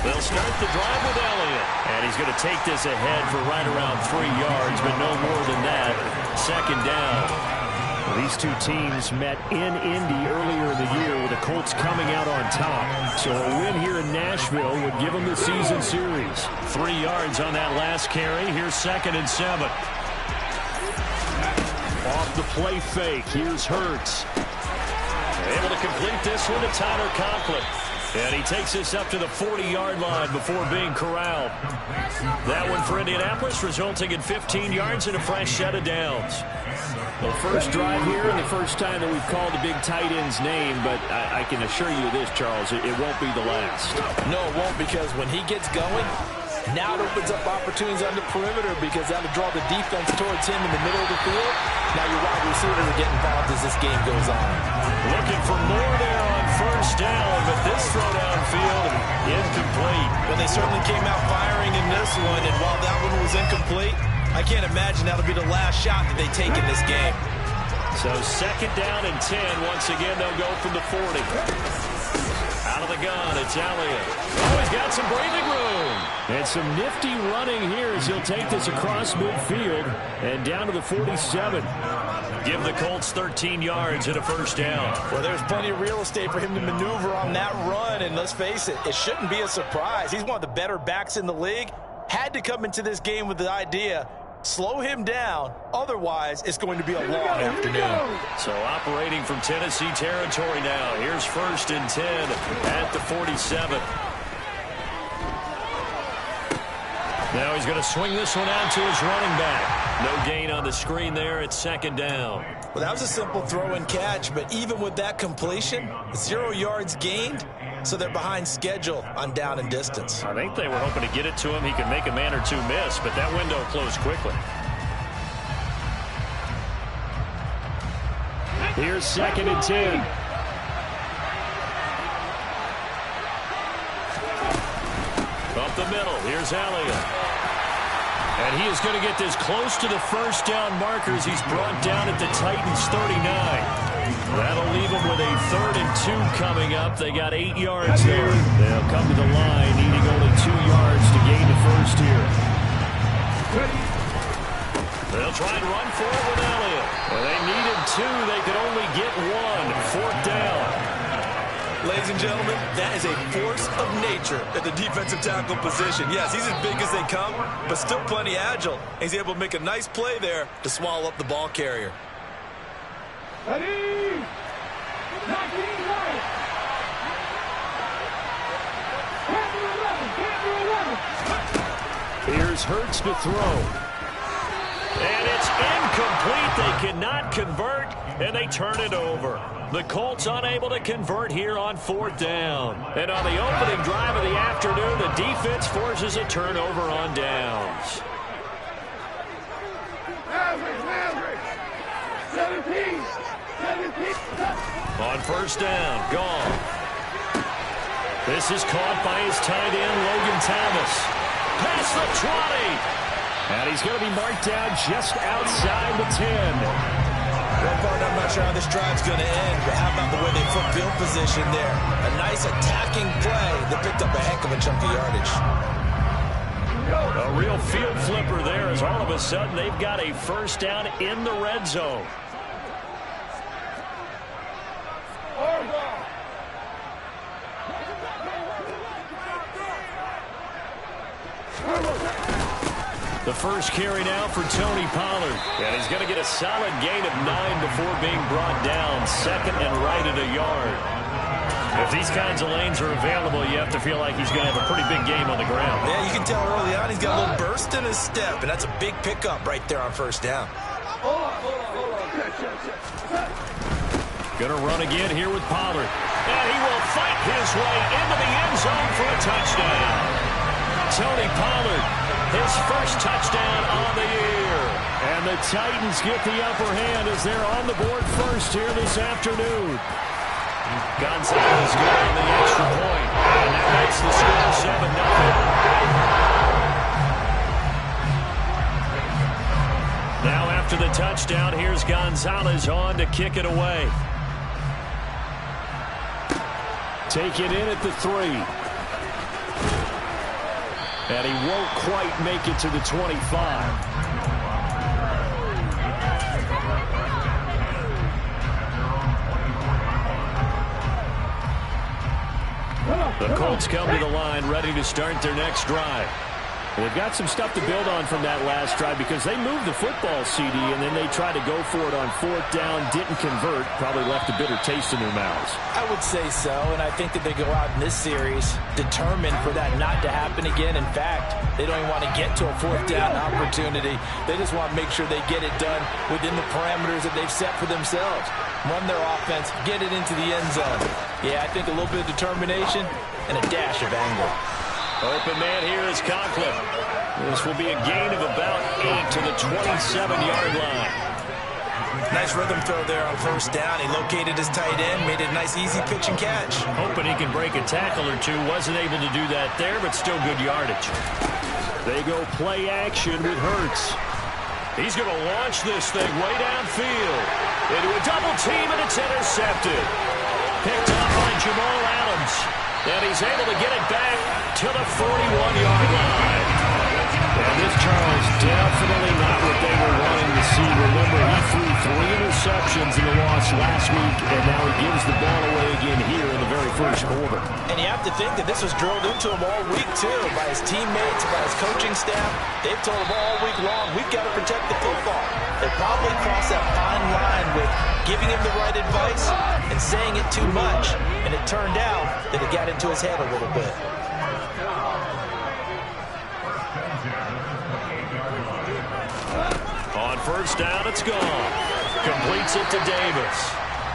They'll start the drive with Elliott. And he's going to take this ahead for right around 3 yards, but no more than that. Second down. Well, these two teams met in Indy earlier in the year with the Colts coming out on top. So a win here in Nashville would give them the season series. 3 yards on that last carry. Here's 2nd and 7. Off the play fake. Here's Hurts. Able to complete this one to Tyler Conklin. And he takes this up to the 40-yard line before being corralled. That one for Indianapolis, resulting in 15 yards and a fresh set of downs. Well, first drive here and the first time that we've called the big tight end's name, but I can assure you this, Charles, it won't be the last. No, it won't, because when he gets going, now it opens up opportunities on the perimeter because that'll draw the defense towards him in the middle of the field. Now your wide receivers will get involved as this game goes on. Looking for more there on first down, but this throw downfield incomplete. Well, they certainly came out firing in this one, and while that one was incomplete, I can't imagine that'll be the last shot that they take in this game. So 2nd down and 10. Once again, they'll go from the 40. Out of the gun, it's Elliott. Oh, he's got some breathing room. And some nifty running here as he'll take this across midfield and down to the 47. Give the Colts 13 yards and a first down. Well, there's plenty of real estate for him to maneuver on that run, and let's face it, it shouldn't be a surprise. He's one of the better backs in the league. Had to come into this game with the idea, slow him down, otherwise it's going to be a long afternoon. So operating from Tennessee territory now. Here's 1st and 10 at the 47. Now he's going to swing this one out to his running back. No gain on the screen there. It's 2nd down. Well, that was a simple throw and catch, but even with that completion, 0 yards gained, so they're behind schedule on down and distance. I think they were hoping to get it to him. He could make a man or two miss, but that window closed quickly. Here's 2nd and 10. Up the middle, here's Elliott. And he is going to get this close to the first down markers. He's brought down at the Titans' 39. That'll leave him with a 3rd and 2 coming up. They got 8 yards there. They'll come to the line, needing only 2 yards to gain the first here. They'll try and run for it with Elliott. Well, they needed 2. They could only get 1. 4th down. Ladies and gentlemen, that is a force of nature at the defensive tackle position. Yes, he's as big as they come, but still plenty agile. He's able to make a nice play there to swallow up the ball carrier. Ready? Here's Hurts to throw. And it's incomplete. They cannot convert, and they turn it over. The Colts unable to convert here on 4th down. And on the opening drive of the afternoon, the defense forces a turnover on downs. 17. On first down, gone. This is caught by his tight end, Logan Thomas. Past the 20. And he's going to be marked down just outside the 10. Well, partner, I'm not sure how this drive's going to end, but how about the way they flip field position there? A nice attacking play that picked up a heck of a chunk of yardage. A real field flipper there as all of a sudden they've got a first down in the red zone. The first carry now for Tony Pollard. And he's going to get a solid gain of 9 before being brought down. 2nd and right at a yard. If these kinds of lanes are available, you have to feel like he's going to have a pretty big game on the ground. Yeah, you can tell early on he's got a little burst in his step, and that's a big pickup right there on first down. Going to run again here with Pollard. And he will fight his way into the end zone for a touchdown. Tony Pollard, his first touchdown on the year. And the Titans get the upper hand as they're on the board first here this afternoon. Gonzalez got on the extra point. And that makes the score 7-0. Now after the touchdown, here's Gonzalez on to kick it away. Take it in at the 3. And he won't quite make it to the 25. The Colts come to the line, ready to start their next drive. They've got some stuff to build on from that last drive because they moved the football, CD, and then they tried to go for it on 4th down, didn't convert, probably left a bitter taste in their mouths. I would say so, and I think that they go out in this series determined for that not to happen again. In fact, they don't even want to get to a 4th down opportunity. They just want to make sure they get it done within the parameters that they've set for themselves. Run their offense, get it into the end zone. Yeah, I think a little bit of determination and a dash of anger. Open man here is Conklin. This will be a gain of about 8 to the 27-yard line. Nice rhythm throw there on 1st down. He located his tight end, made it a nice easy pitch and catch. Hoping he can break a tackle or two. Wasn't able to do that there, but still good yardage. They go play action with Hurts. He's going to launch this thing way downfield. Into a double team, and it's intercepted. Picked up by Jamal Adams. And he's able to get it back to the 41-yard line. And this, Charles, definitely not what they were wanting to see. Remember, he threw 3 interceptions in the loss last week, and now he gives the ball away again here in the very first quarter. And you have to think that this was drilled into him all week, too, by his teammates, by his coaching staff. They've told him all week long, we've got to protect the football. They probably crossed that fine line with giving him the right advice and saying it too much. And it turned out that it got into his head a little bit. On 1st down, it's gone. Completes it to Davis.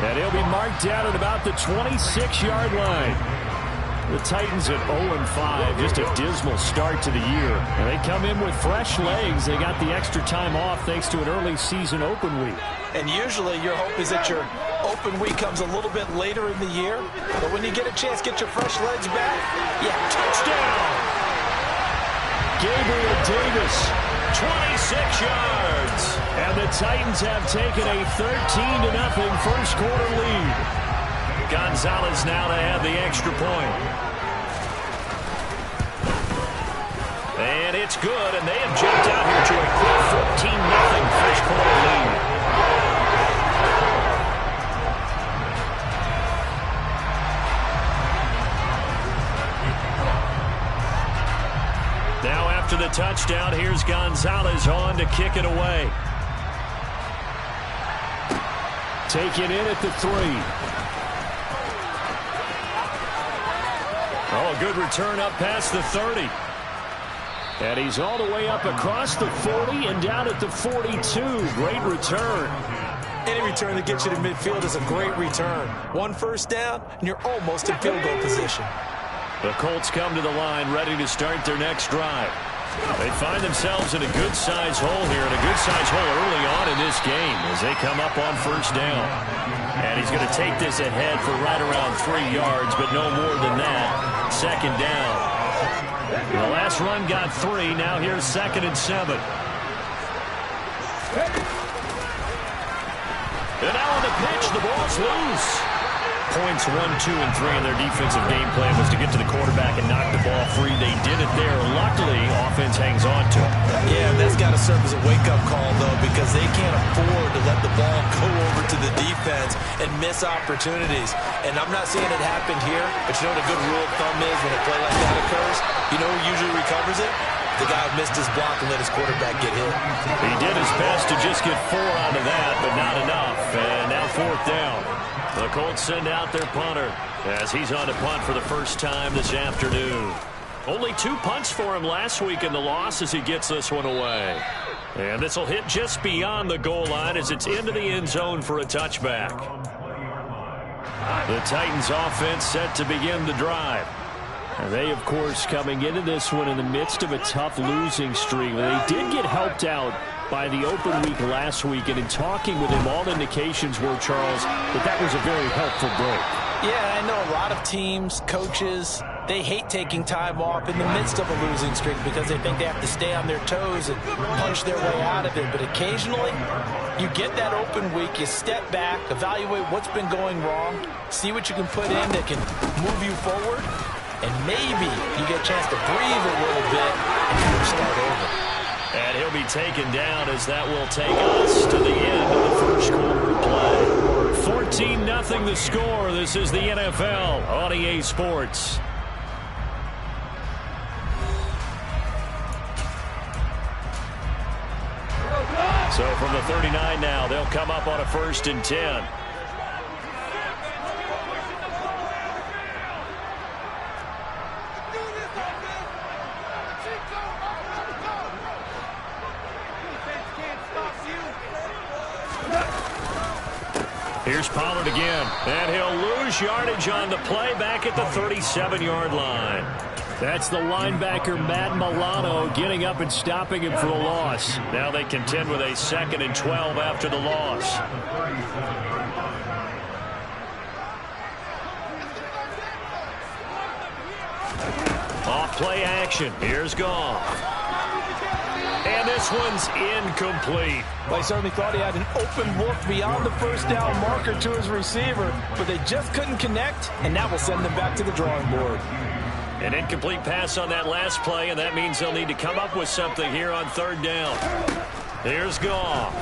And he'll be marked down at about the 26-yard line. The Titans at 0-5, just a dismal start to the year. And they come in with fresh legs. They got the extra time off thanks to an early season open week. And usually your hope is that your open week comes a little bit later in the year. But when you get a chance to get your fresh legs back, yeah, touchdown! Gabriel Davis, 26 yards. And the Titans have taken a 13-0 first quarter lead. Gonzalez now to have the extra point. And it's good, and they have jumped out here to a quick 14-0 first quarter lead. Now after the touchdown, here's Gonzalez on to kick it away. Taken in at the 3. Oh, good return up past the 30. And he's all the way up across the 40 and down at the 42. Great return. Any return that gets you to midfield is a great return. 1 first down, and you're almost in field goal position. The Colts come to the line ready to start their next drive. They find themselves in a good-sized hole here, and a good-sized hole early on in this game as they come up on 1st down. And he's going to take this ahead for right around 3 yards, but no more than that. 2nd down. The last run got 3. Now here's 2nd and 7. And now on the pitch, the ball's loose. Points 1, 2, and 3 in their defensive game plan was to get to the quarterback and knock the ball free. They did it there. Luckily, offense hangs on to it. Yeah, that's got to serve as a wake-up call, though, because they can't afford to let the ball go over to the defense and miss opportunities. And I'm not saying it happened here, but you know what a good rule of thumb is when a play like that occurs? You know who usually recovers it? The guy who missed his block and let his quarterback get hit. He did his best to just get 4 out of that, but not enough. And now 4th down. The Colts send out their punter as he's on to punt for the first time this afternoon. Only 2 punts for him last week in the loss as he gets this one away. And this will hit just beyond the goal line as it's into the end zone for a touchback. The Titans offense set to begin the drive. And they, of course, coming into this one in the midst of a tough losing streak. They did get helped out by the open week last week, and in talking with him, all indications were, Charles, that was a very helpful break. Yeah, I know a lot of teams, coaches, they hate taking time off in the midst of a losing streak because they think they have to stay on their toes and punch their way out of it. But occasionally, you get that open week, you step back, evaluate what's been going wrong, see what you can put in that can move you forward, and maybe you get a chance to breathe a little bit and kind of start over. And he'll be taken down as that will take us to the end of the first quarter of play. 14-0 the score. This is the NFL on EA Sports. So from the 39 now, they'll come up on a 1st and 10. Here's Pollard again, and he'll lose yardage on the play back at the 37-yard line. That's the linebacker, Madden getting up and stopping him for the loss. Now they contend with a 2nd and 12 after the loss. Off play action. Here's Goff. And this one's incomplete. Well, he certainly thought he had an open look beyond the first down marker to his receiver, but they just couldn't connect, and that will send them back to the drawing board. An incomplete pass on that last play, and that means they'll need to come up with something here on 3rd down. Here's Goff.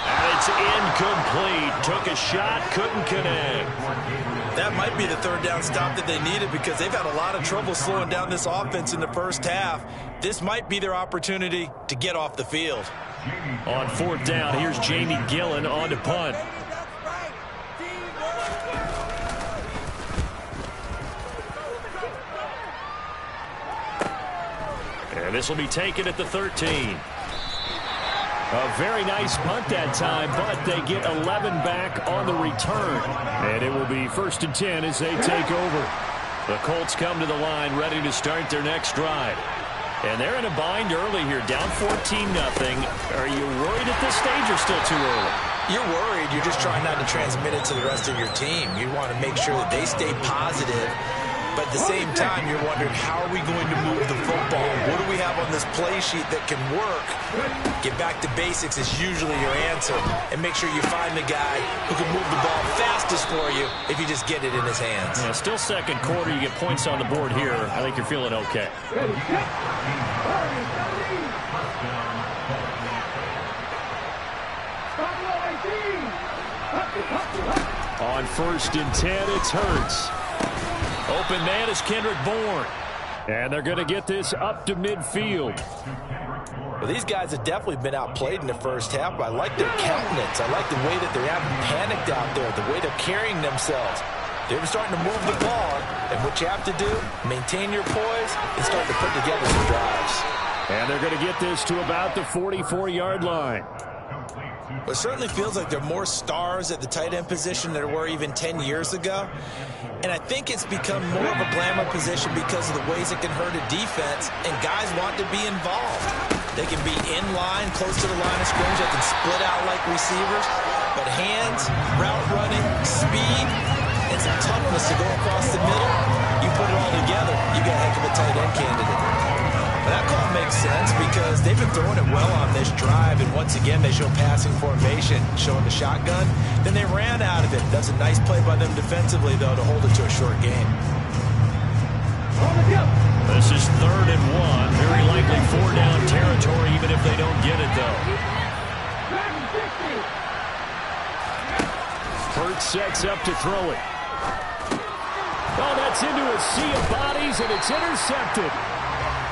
And it's incomplete. Took a shot, couldn't connect. That might be the 3rd down stop that they needed because they've had a lot of trouble slowing down this offense in the first half. This might be their opportunity to get off the field. On 4th down, here's Jamie Gillen on to punt. And this will be taken at the 13. A very nice punt that time, but they get 11 back on the return. And it will be 1st and 10 as they take over. The Colts come to the line ready to start their next drive. And they're in a bind early here, down 14-0. Are you worried at this stage or still too early? You're worried. You're just trying not to transmit it to the rest of your team. You want to make sure that they stay positive. But at the same time, you're wondering, how are we going to move the football? What do we have on this play sheet that can work? Get back to basics is usually your answer. And make sure you find the guy who can move the ball fastest for you if you just get it in his hands. Yeah, still 2nd quarter. You get points on the board here. I think you're feeling okay. On 1st and 10, it's Hurts. Open man is Kendrick Bourne. And they're going to get this up to midfield. Well, these guys have definitely been outplayed in the first half, but I like their countenance. I like the way that they haven't panicked out there, the way they're carrying themselves. They're starting to move the ball, and what you have to do, maintain your poise and start to put together some drives. And they're going to get this to about the 44-yard line. It certainly feels like there are more stars at the tight end position than there were even 10 years ago. And I think it's become more of a glamour position because of the ways it can hurt a defense, and guys want to be involved. They can be in line, close to the line of scrimmage. They can split out like receivers. But hands, route running, speed, and some toughness to go across the middle, you put it all together, you got a heck of a tight end candidate. But that call makes sense because they've been throwing it well on this drive, and once again they show passing formation, showing the shotgun. Then they ran out of it. That's a nice play by them defensively, though, to hold it to a short game. This is 3rd and 1. Very likely 4-down territory, even if they don't get it, though. Hurts sets up to throw it. Oh, that's into a sea of bodies, and it's intercepted.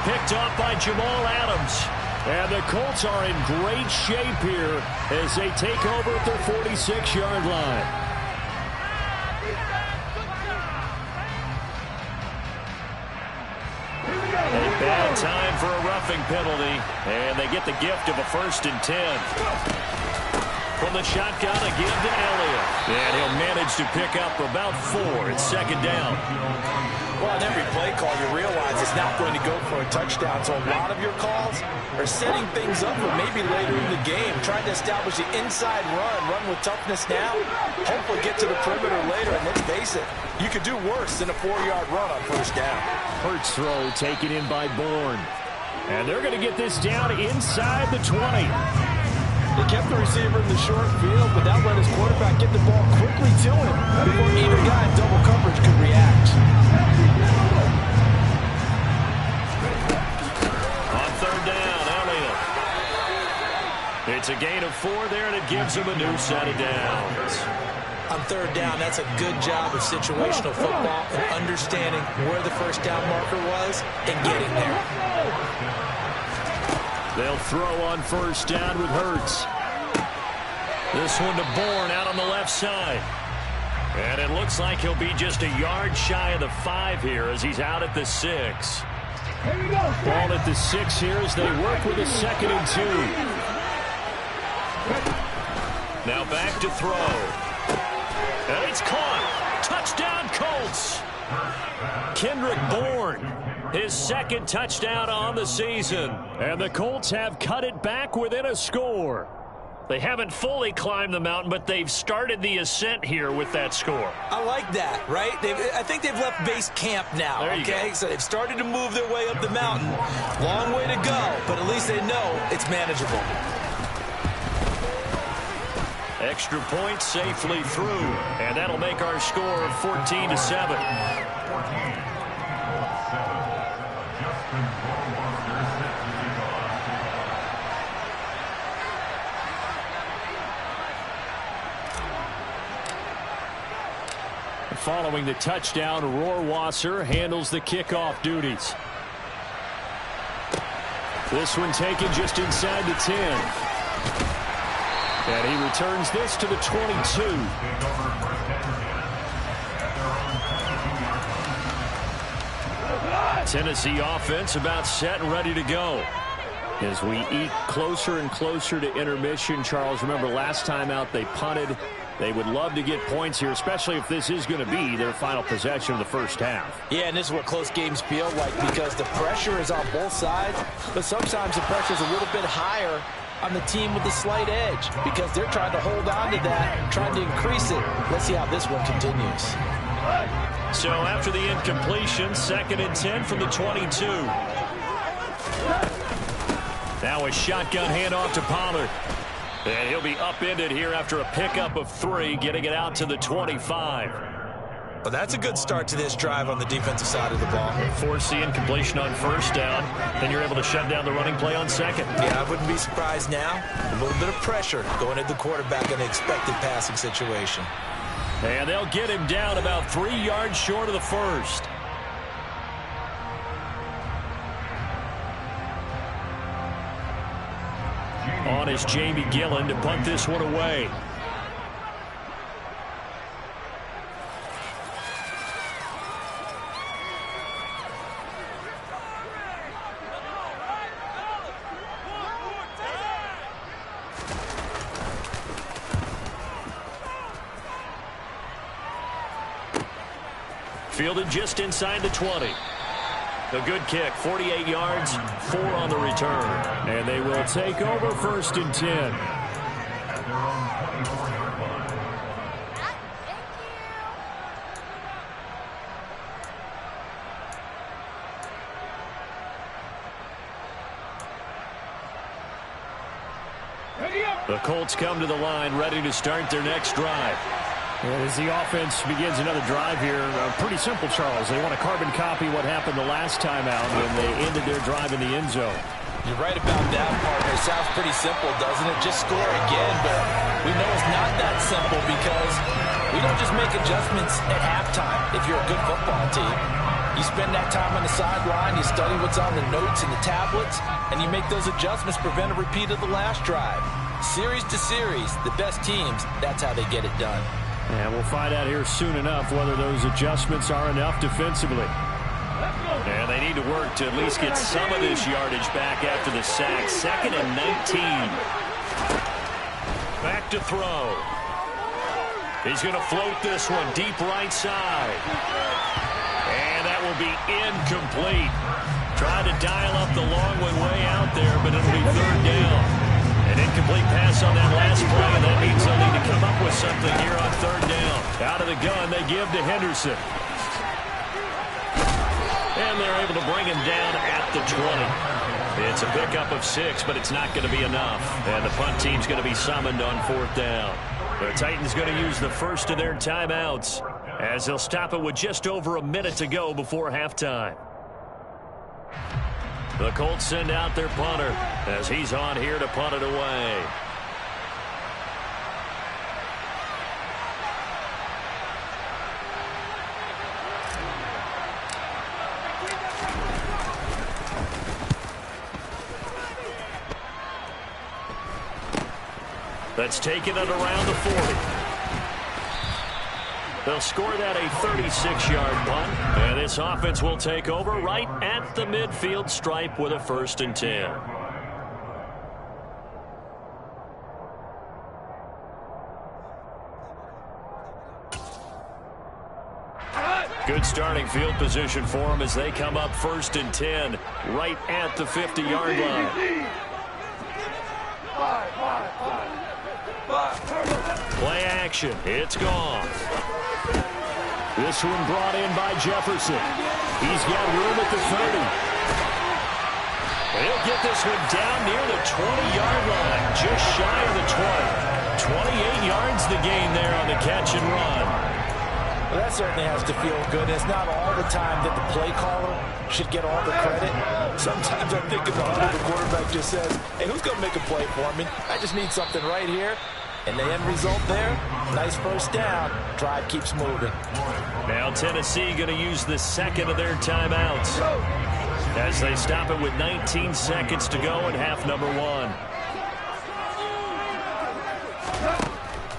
Picked off by Jamal Adams. And the Colts are in great shape here as they take over at their 46-yard line. A bad time for a roughing penalty, and they get the gift of a 1st and 10. From the shotgun, a give to Elliott. And he'll manage to pick up about 4. It's 2nd down. Well, on every play call, you realize it's not going to go for a touchdown. So a lot of your calls are setting things up for maybe later in the game, trying to establish the inside run with toughness now, hopefully get to the perimeter later. And let's face it, you could do worse than a 4-yard run on 1st down. Hurts throw taken in by Bourne. And they're going to get this down inside the 20. They kept the receiver in the short field, but that let his quarterback get the ball quickly to him before either guy in double coverage could react. It's a gain of 4 there, and it gives them a new set of downs. On third down, that's a good job of situational football and understanding where the first down marker was and getting there. They'll throw on first down with Hurts. This one to Bourne out on the left side. And it looks like he'll be just a yard shy of the 5 here as he's out at the 6. Ball at the 6 here as they work with a 2nd and 2. Now back to throw. And it's caught. Touchdown, Colts. Kendrick Bourne, his 2nd touchdown on the season. And the Colts have cut it back within a score. They haven't fully climbed the mountain, but they've started the ascent here with that score. I like that, right? I think they've left base camp now, okay? So they've started to move their way up the mountain. Long way to go, but at least they know it's manageable. Extra point safely through, and that'll make our score 14-7. Following the touchdown, Rohrwasser handles the kickoff duties. This one taken just inside the 10. And he returns this to the 22. Tennessee offense about set and ready to go. As we eat closer and closer to intermission, Charles, remember last time out they punted. They would love to get points here, especially if this is going to be their final possession of the first half. Yeah, and this is what close games feel like because the pressure is on both sides, but sometimes the pressure is a little bit higher on the team with the slight edge because they're trying to hold on to that, trying to increase it. Let's see how this one continues. So after the incompletion, 2nd and 10 from the 22. Now a shotgun handoff to Pollard. And he'll be upended here after a pickup of 3, getting it out to the 25. Well, that's a good start to this drive on the defensive side of the ball. Force the incompletion on first down. Then you're able to shut down the running play on 2nd. Yeah, I wouldn't be surprised now. A little bit of pressure going at the quarterback in an expected passing situation. And they'll get him down about 3 yards short of the first. On is Jamie Gillen to punt this one away. Fielded just inside the 20. A good kick, 48 yards, 4 on the return. And they will take over 1st and 10. The Colts come to the line, ready to start their next drive. And as the offense begins another drive here, pretty simple, Charles. They want to carbon copy what happened the last time out when they ended their drive in the end zone. You're right about that, partner. It sounds pretty simple, doesn't it? Just score again, but we know it's not that simple because we don't just make adjustments at halftime if you're a good football team. You spend that time on the sideline, you study what's on the notes and the tablets, and you make those adjustments to prevent a repeat of the last drive. Series to series, the best teams, that's how they get it done. And we'll find out here soon enough whether those adjustments are enough defensively. And they need to work to at least get some of this yardage back after the sack. 2nd and 19. Back to throw. He's going to float this one deep right side. And that will be incomplete. Tried to dial up the long one way out there, but it'll be 3rd down. An incomplete pass on that last play, and that means they'll need to come up with something here on 3rd down. Out of the gun, they give to Henderson. And they're able to bring him down at the 20. It's a pickup of 6, but it's not going to be enough. And the punt team's going to be summoned on 4th down. The Titans going to use the first of their timeouts as they'll stop it with just over a minute to go before halftime. The Colts send out their punter as he's on here to punt it away. That's taken it around the 40. They'll score that a 36-yard punt. And this offense will take over right at the midfield stripe with a 1st and 10. Good starting field position for them as they come up 1st and 10 right at the 50-yard line. Play action. It's gone. This one brought in by Jefferson. He's got room at the 30. He'll get this one down near the 20-yard line, just shy of the 20. 28 yards the gain there on the catch and run. Well, that certainly has to feel good. It's not all the time that the play caller should get all the credit. Sometimes I'm thinking the quarterback just says, hey, who's going to make a play for me? I just need something right here. And the end result there, nice 1st down. Drive keeps moving. Now Tennessee going to use the 2nd of their timeouts as they stop it with 19 seconds to go in half number 1.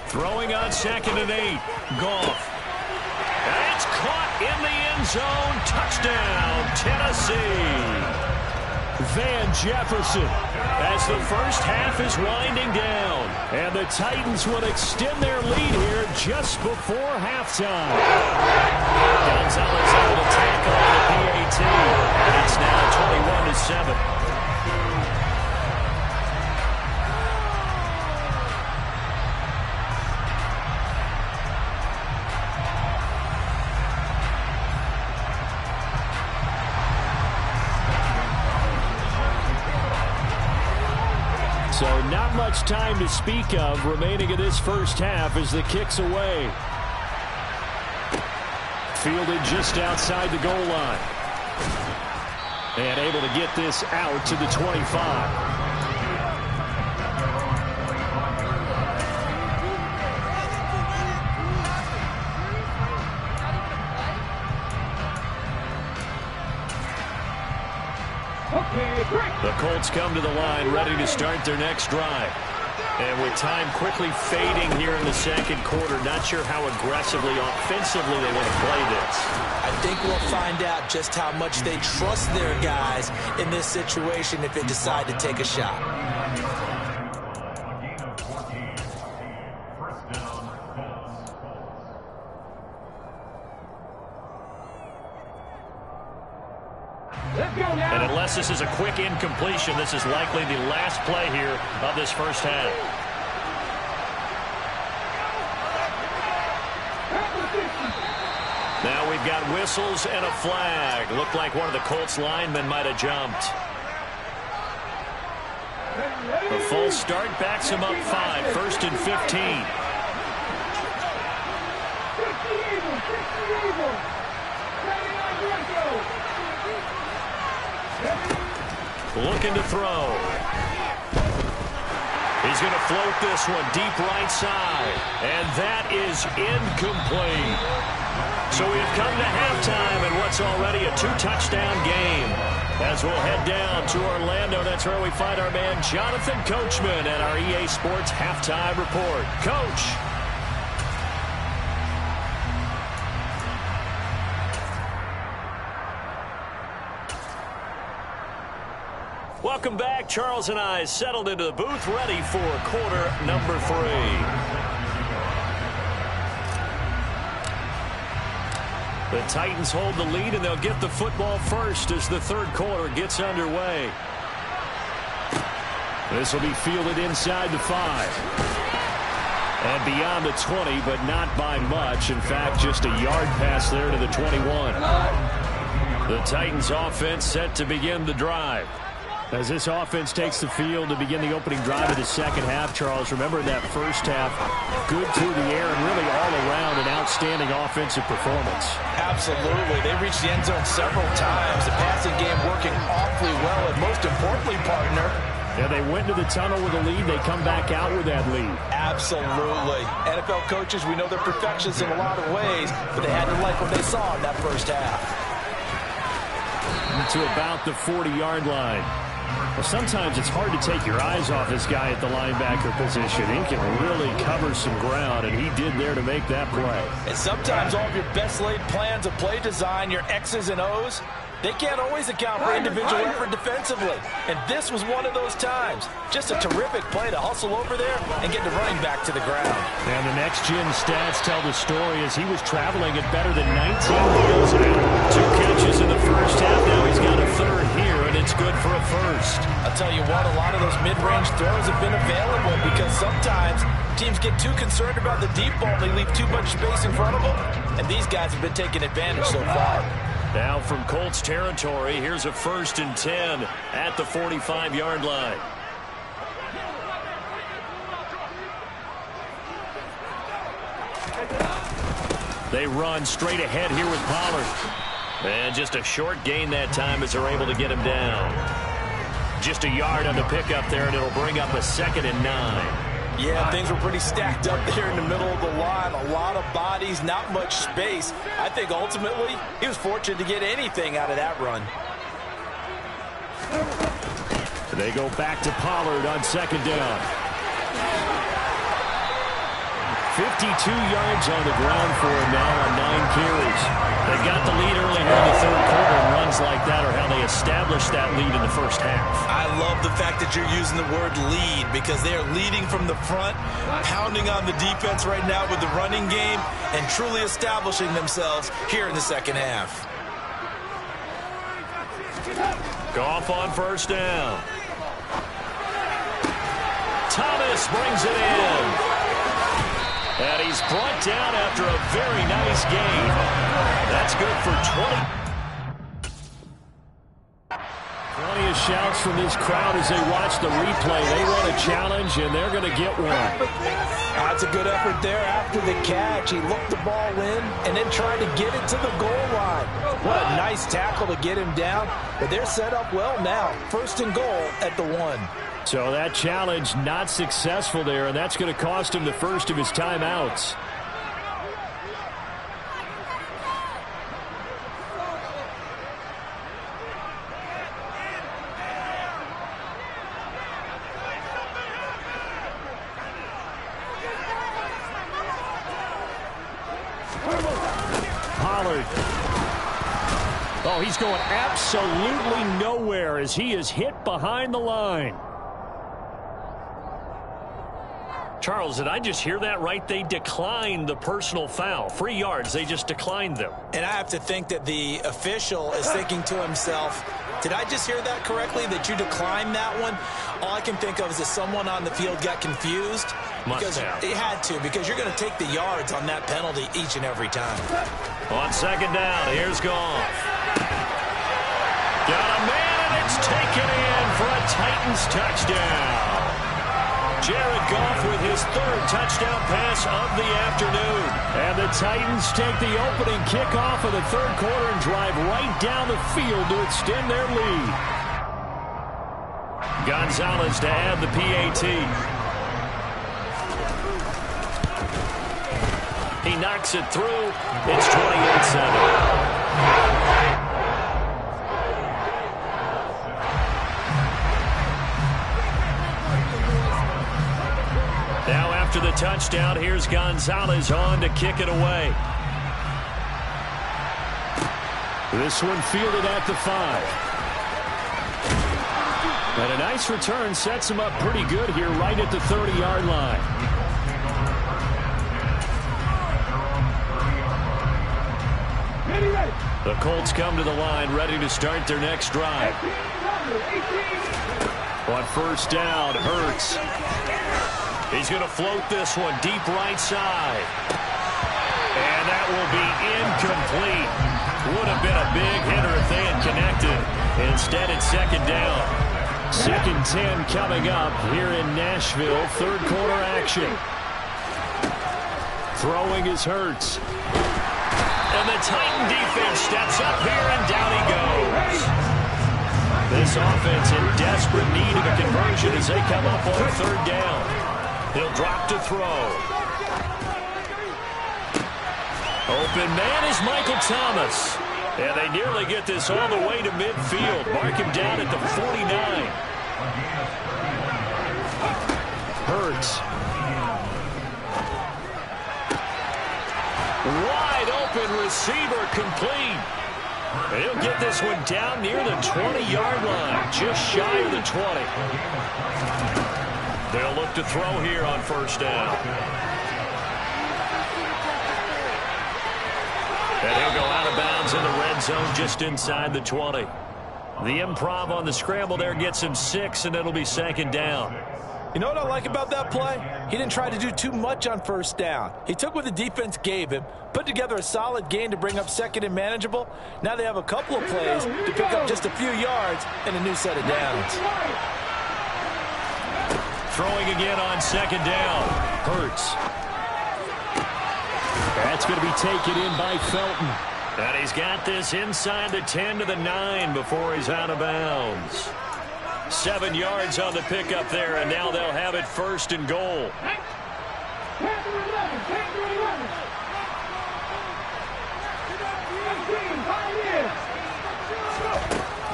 Throwing on 2nd and 8. Goff. And it's caught in the end zone. Touchdown, Tennessee. Van Jefferson. As the first half is winding down. And the Titans will extend their lead here just before halftime. Gonzalez able to tackle on the PAT. And it's now 21-7. So not much time to speak of remaining in this first half as the kick's away. Fielded just outside the goal line. And able to get this out to the 25. The Colts come to the line ready to start their next drive. And with time quickly fading here in the 2nd quarter, not sure how aggressively, offensively they want to play this. I think we'll find out just how much they trust their guys in this situation if they decide to take a shot. And unless this is a quick incompletion, this is likely the last play here of this first half. Now we've got whistles and a flag. Looked like one of the Colts linemen might have jumped. The false start backs him up 5, 1st and 15. Looking to throw. He's going to float this one deep right side. And that is incomplete. So we've come to halftime in what's already a 2-touchdown game. As we'll head down to Orlando, that's where we find our man Jonathan Coachman at our EA Sports Halftime Report. Coach. Welcome back. Charles and I settled into the booth, ready for quarter number 3. The Titans hold the lead, and they'll get the football first as the 3rd quarter gets underway. This will be fielded inside the 5. And beyond the 20, but not by much. In fact, just a yard pass there to the 21. The Titans offense set to begin the drive. As this offense takes the field to begin the opening drive of the 2nd half, Charles, remember that first half, good through the air and really all around an outstanding offensive performance. Absolutely. They reached the end zone several times. The passing game working awfully well, and most importantly, partner, yeah, they went to the tunnel with a lead. They come back out with that lead. Absolutely. NFL coaches, we know they're perfectionists in a lot of ways, but they had to like what they saw in that first half. To about the 40-yard line. Well, sometimes it's hard to take your eyes off this guy at the linebacker position. He can really cover some ground, and he did there to make that play. And sometimes all of your best laid plans of play design, your X's and O's, they can't always account for individual effort defensively. And this was one of those times. Just a terrific play to hustle over there and get the running back to the ground. And the next-gen stats tell the story as he was traveling at better than 19 miles an hour. 2 catches in the first half. Now he's got a third here, and it's good for a first. I'll tell you what, a lot of those mid-range throws have been available because sometimes teams get too concerned about the deep ball. They leave too much space in front of them, and these guys have been taking advantage so far. Now from Colts territory, here's a 1st and 10 at the 45-yard line. They run straight ahead here with Pollard. And just a short gain that time as they're able to get him down. Just a yard on the pickup there, and it'll bring up a 2nd and 9. Yeah, things were pretty stacked up there in the middle of the line. A lot of bodies, not much space. I think ultimately he was fortunate to get anything out of that run. They go back to Pollard on 2nd down. 52 yards on the ground for him now on 9 carries. They got the lead early here in the 3rd quarter, and runs like that are how they established that lead in the first half. I love the fact that you're using the word lead because they are leading from the front, pounding on the defense right now with the running game, and truly establishing themselves here in the 2nd half. Goff on 1st down. Thomas brings it in. And he's brought down after a very nice gain. That's good for 20. Plenty of shouts from this crowd as they watch the replay. They want a challenge, and they're going to get one. That's a good effort there after the catch. He looked the ball in and then tried to get it to the goal line. What a nice tackle to get him down. But they're set up well now. 1st and goal at the 1. So that challenge not successful there, and that's going to cost him the first of his timeouts. Pollard. Oh, he's going absolutely nowhere as he is hit behind the line. Charles, did I just hear that right? They declined the personal foul. 3 yards, they just declined them. And I have to think that the official is thinking to himself, did I just hear that correctly, that you declined that one? All I can think of is that someone on the field got confused. Must have. It had to, because you're going to take the yards on that penalty each and every time. On 2nd down, here's Goff. Got a man, and it's taken in for a Titans touchdown. Jared Goff with his 3rd touchdown pass of the afternoon. And the Titans take the opening kickoff of the 3rd quarter and drive right down the field to extend their lead. Gonzalez to add the PAT. He knocks it through. It's 28-7. Now after the touchdown, here's Gonzalez on to kick it away. This one fielded at the 5. And a nice return sets him up pretty good here right at the 30-yard line. The Colts come to the line ready to start their next drive. On 1st down, Hurts. He's going to float this one deep right side. And that will be incomplete. Would have been a big hitter if they had connected. Instead, it's 2nd down. 2nd 10 coming up here in Nashville. 3rd quarter action. Throwing is Hurts. And the Titan defense steps up here, and down he goes. This offense in desperate need of a conversion as they come up on 3rd down. He'll drop to throw. Open man is Michael Thomas. And they nearly get this all the way to midfield. Mark him down at the 49. Hurts. Wide open receiver complete. And he'll get this one down near the 20-yard line, just shy of the 20. They'll look to throw here on first down. And he'll go out of bounds in the red zone just inside the 20. The improv on the scramble there gets him 6, and it'll be second down. You know what I like about that play? He didn't try to do too much on first down. He took what the defense gave him, put together a solid gain to bring up second and manageable. Now they have a couple of plays to pick up just a few yards and a new set of downs. Throwing again on second down. Hurts. That's going to be taken in by Felton. And he's got this inside the 10 to the 9 before he's out of bounds. 7 yards on the pickup there, and now they'll have it first and goal.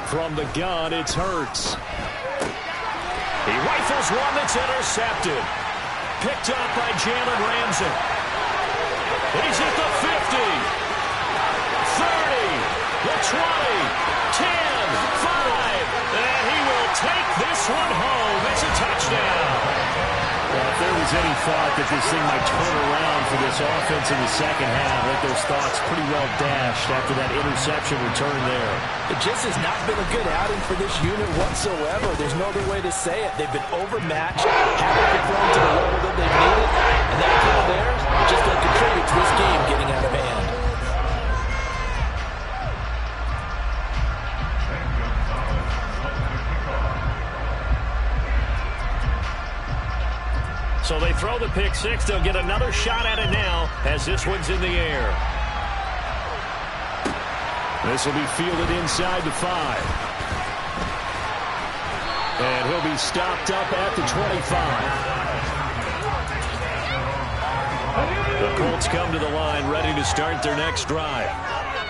From the gun, it's Hurts. He rifles one that's intercepted. Picked up by Jalen Ramsey. He's at the 50, 30, the 20, 10, 5, and he will take this one home. It's a touchdown. Well, if there was any thought that this thing might turn around for this offense in the second half, I think those thoughts pretty well dashed after that interception return there. It just has not been a good outing for this unit whatsoever. There's no other way to say it. They've been overmatched, haven't performed to the level that they've needed, and that kill there just don't contribute to this game getting out of hand. So they throw the pick six. They'll get another shot at it now as this one's in the air. This will be fielded inside the 5. And he'll be stopped up at the 25. The Colts come to the line ready to start their next drive.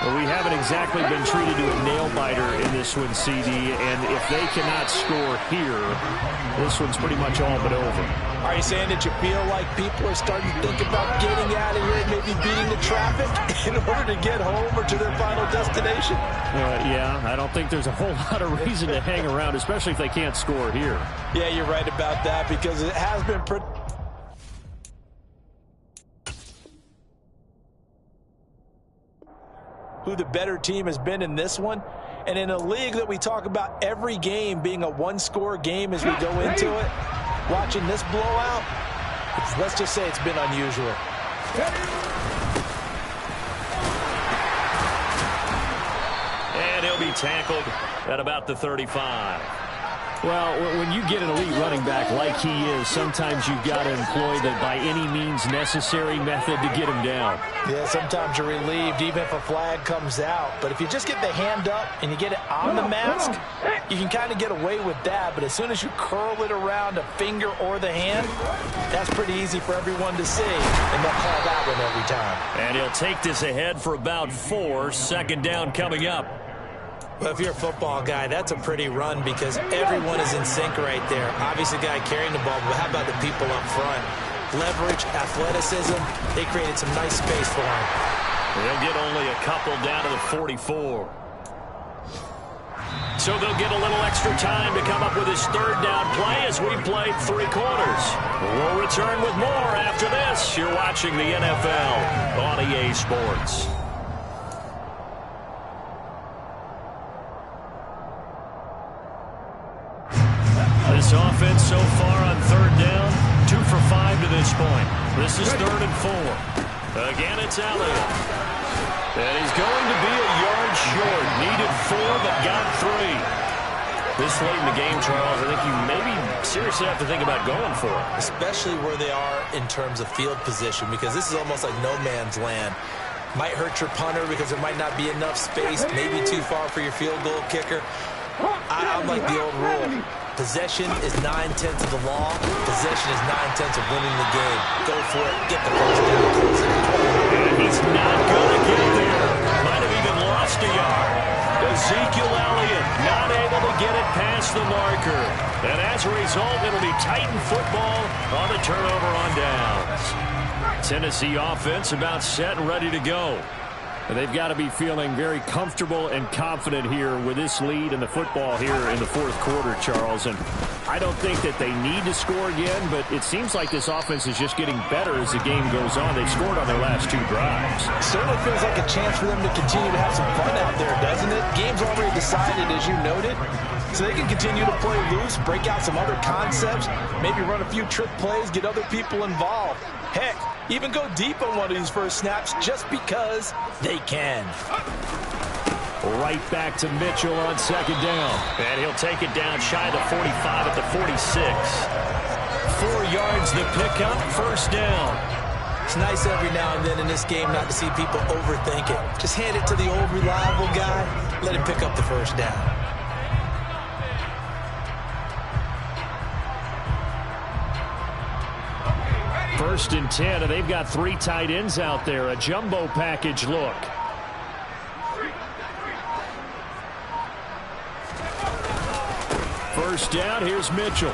Well, we haven't exactly been treated to a nail-biter in this one, CD, and if they cannot score here, this one's pretty much all but over. Are you saying that you feel like people are starting to think about getting out of here and maybe beating the traffic in order to get home or to their final destination? Yeah, I don't think there's a whole lot of reason to hang around, especially if they can't score here. Yeah, you're right about that because it has been pretty... who the better team has been in this one. And in a league that we talk about every game being a one-score game as we go into it, watching this blowout, let's just say it's been unusual. And he'll be tackled at about the 35. Well, when you get an elite running back like he is, sometimes you've got to employ the by any means necessary method to get him down. Yeah, sometimes you're relieved even if a flag comes out. But if you just get the hand up and you get it on the mask, you can kind of get away with that. But as soon as you curl it around a finger or the hand, that's pretty easy for everyone to see. And they'll call that one every time. And he'll take this ahead for about 4. Second down coming up. Well, if you're a football guy, that's a pretty run because everyone is in sync right there. Obviously, the guy carrying the ball, but how about the people up front? Leverage, athleticism, they created some nice space for him. They'll get only a couple down to the 44. So they'll get a little extra time to come up with his third down play as we played 3 quarters. We'll return with more after this. You're watching the NFL on EA Sports. This offense so far on third down, 2 for 5 to this point. This is 3rd and 4. Again, it's Elliott. And he's going to be a yard short. Needed 4, but got 3. This late in the game, Charles, I think you maybe seriously have to think about going for it. Especially where they are in terms of field position, because this is almost like no man's land. Might hurt your punter because there might not be enough space, maybe too far for your field goal kicker. I'm like the old rule. Possession is 9/10 of the law. Possession is 9/10 of winning the game. Go for it. Get the first down. Close it. And he's not going to get there. Might have even lost a yard. the marker. And as a result, it'll be Titan football on the turnover on downs. Tennessee offense about set and ready to go. They've got to be feeling very comfortable and confident here with this lead in the football here in the fourth quarter, Charles. And I don't think that they need to score again, but it seems like this offense is just getting better as the game goes on. They've scored on their last 2 drives. Certainly feels like a chance for them to continue to have some fun out there, doesn't it? Game's already decided, as you noted. So they can continue to play loose, break out some other concepts, maybe run a few trick plays, get other people involved. Heck, even go deep on one of these first snaps just because they can. Right back to Mitchell on second down. And he'll take it down shy of the 45 at the 46. 4 yards to pick up, first down. It's nice every now and then in this game not to see people overthink it. Just hand it to the old reliable guy, let him pick up the first down. First and 10, and they've got 3 tight ends out there. A jumbo package look. First down, here's Mitchell.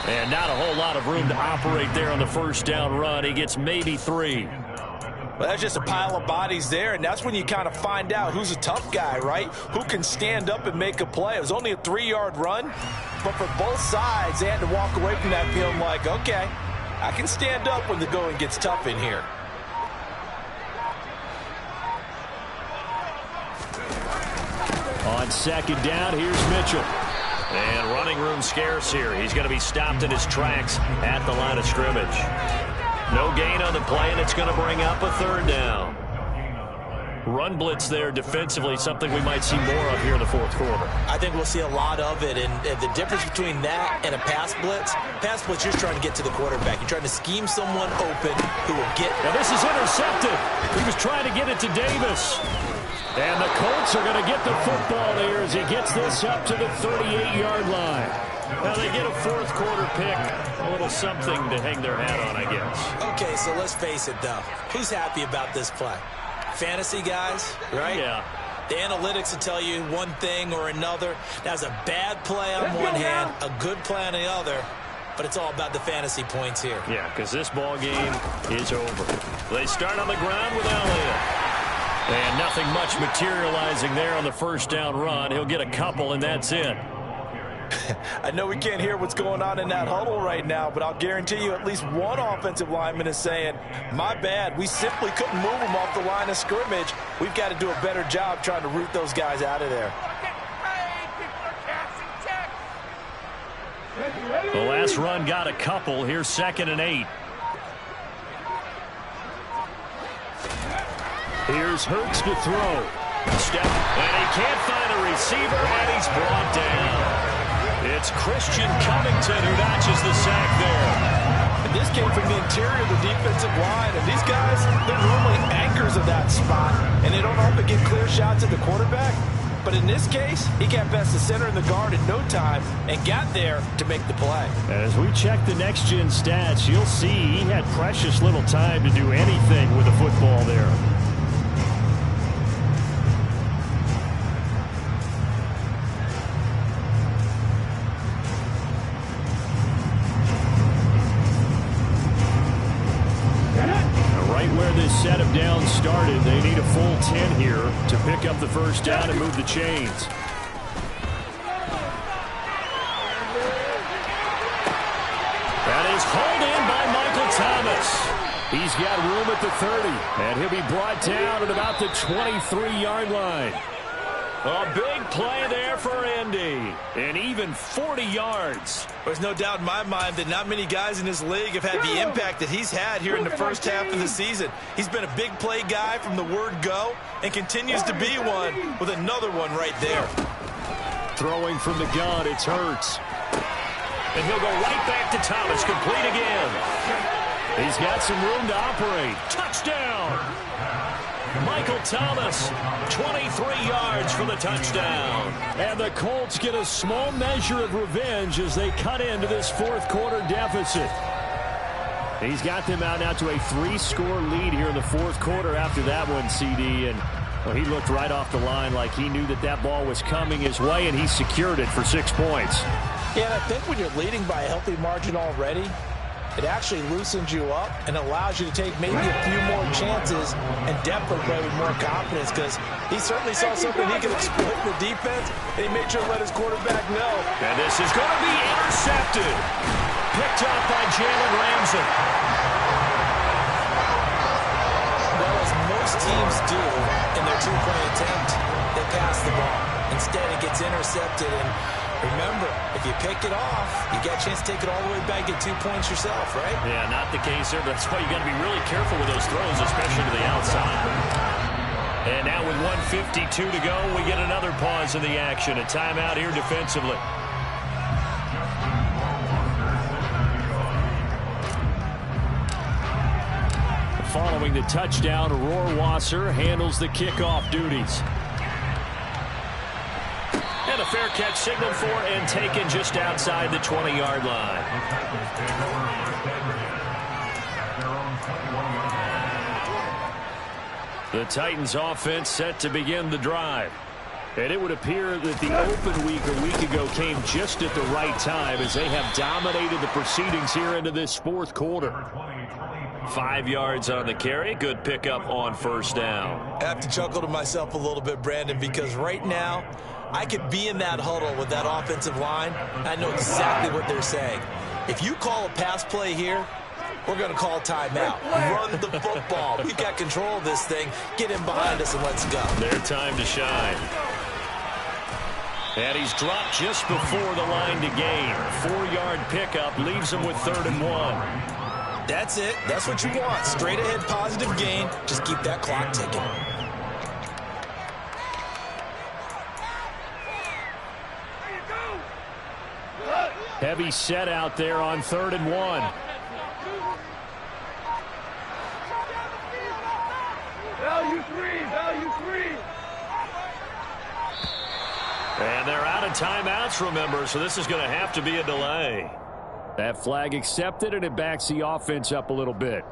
And not a whole lot of room to operate there on the first down run. He gets maybe 3. Well, that's just a pile of bodies there, and that's when you kind of find out who's a tough guy, right? Who can stand up and make a play. It was only a 3-yard run, but for both sides, they had to walk away from that feeling like, okay, I can stand up when the going gets tough in here. On second down, here's Mitchell. And running room scarce here. He's going to be stopped in his tracks at the line of scrimmage. No gain on the play, and it's going to bring up a third down. Run blitz there defensively, something we might see more of here in the fourth quarter. I think we'll see a lot of it, and the difference between that and a pass blitz, you're just trying to get to the quarterback. You're trying to scheme someone open who will get. Now this is intercepted. He was trying to get it to Davis. And the Colts are going to get the football here as he gets this up to the 38-yard line. Now they get a fourth quarter pick, a little something to hang their hat on, I guess. Okay, so let's face it, though. Who's happy about this play? Fantasy guys, right? Yeah. The analytics will tell you one thing or another. That's a bad play on one hand, a good play on the other, but it's all about the fantasy points here. Yeah, because this ball game is over. They start on the ground with Elliott. And nothing much materializing there on the first down run. He'll get a couple, and that's it. I know we can't hear what's going on in that huddle right now, but I'll guarantee you at least one offensive lineman is saying, my bad, we simply couldn't move them off the line of scrimmage. We've got to do a better job trying to root those guys out of there. The last run got a couple. Here's 2nd and 8. Here's Hurts to throw. Step, and he can't find a receiver, and he's brought down. It's Christian Covington who notches the sack there. And this came from the interior of the defensive line, and these guys, they're normally anchors of that spot, and they don't often get clear shots at the quarterback. But in this case, he got past the center and the guard in no time and got there to make the play. As we check the next-gen stats, you'll see he had precious little time to do anything with the football there. Set of downs started. They need a full 10 here to pick up the first down and move the chains. That is hauled in by Michael Thomas. He's got room at the 30, and he'll be brought down at about the 23-yard line. A big play there for Indy, and even 40 yards. There's no doubt in my mind that not many guys in this league have had the impact that he's had here in the first half of the season. He's been a big play guy from the word go and continues to be one with another one right there. Throwing from the gun, it's Hurts. And he'll go right back to Thomas, complete again. He's got some room to operate. Touchdown! Michael Thomas, 23 yards for the touchdown. And the Colts get a small measure of revenge as they cut into this fourth quarter deficit. He's got them out now to a 3-score lead here in the fourth quarter after that one, CD. And Well, he looked right off the line like he knew that that ball was coming his way, and he secured it for 6 points. Yeah, and I think when you're leading by a healthy margin already, it actually loosens you up and allows you to take maybe a few more chances and definitely play with more confidence, because he certainly saw something he could exploit in the defense, and he made sure to let his quarterback know. And this is going to be intercepted. Picked up by Jalen Ramsey. Well, as most teams do in their two-point attempt, they pass the ball. Instead, it gets intercepted, and remember, if you pick it off, you get a chance to take it all the way back, get 2 points yourself, right? Yeah, not the case there, but that's why you got to be really careful with those throws, especially to the outside. And now with 1:52 to go, we get another pause in the action. A timeout here defensively. Following the touchdown, Rohrwasser handles the kickoff duties. And a fair catch signaled for and taken just outside the 20-yard line. The Titans offense set to begin the drive. And it would appear that the open week a week ago came just at the right time, as they have dominated the proceedings here into this fourth quarter. 5 yards on the carry. Good pickup on first down. I have to chuckle to myself a little bit, Brandon, because right now I could be in that huddle with that offensive line. I know exactly what they're saying. If you call a pass play here, we're going to call timeout. Run the football. We've got control of this thing. Get in behind us and let's go. Their time to shine. And he's dropped just before the line to gain. 4-yard pickup leaves him with 3rd and 1. That's it. That's what you want. Straight ahead positive gain. Just keep that clock ticking. Heavy set out there on 3rd and 1. Value three. And they're out of timeouts, remember, so this is going to have to be a delay. That flag accepted, and it backs the offense up a little bit.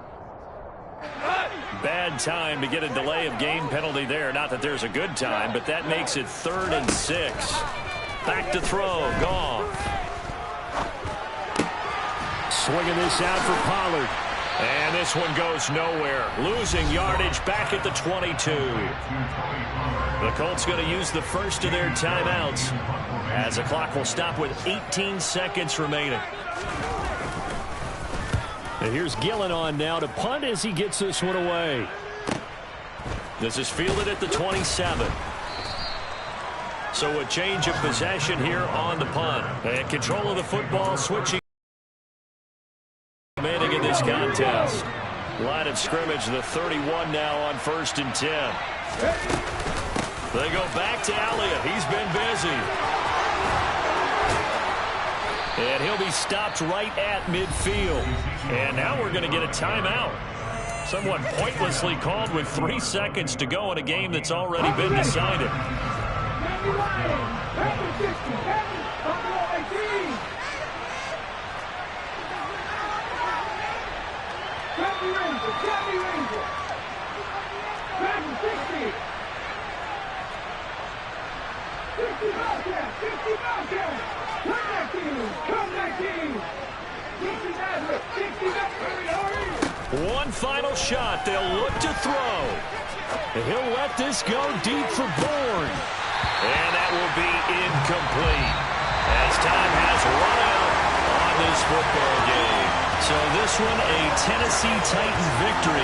Bad time to get a delay of game penalty there. Not that there's a good time, but that makes it 3rd and 6. Back to throw. Goff. Swinging this out for Pollard. And this one goes nowhere. Losing yardage back at the 22. The Colts going to use the first of their timeouts, as the clock will stop with 18 seconds remaining. And here's Gillen on now to punt as he gets this one away. This is fielded at the 27. So a change of possession here on the punt. And control of the football, switching remaining in this contest. Line of scrimmage, the 31 now on 1st and 10. They go back to Elliott. He's been busy. And he'll be stopped right at midfield. And now we're going to get a timeout. Somewhat pointlessly called with 3 seconds to go in a game that's already been decided. One final shot. They'll look to throw. And he'll let this go deep for Bourne. And that will be incomplete, as time has run out on this football game. So this one, a Tennessee Titan victory.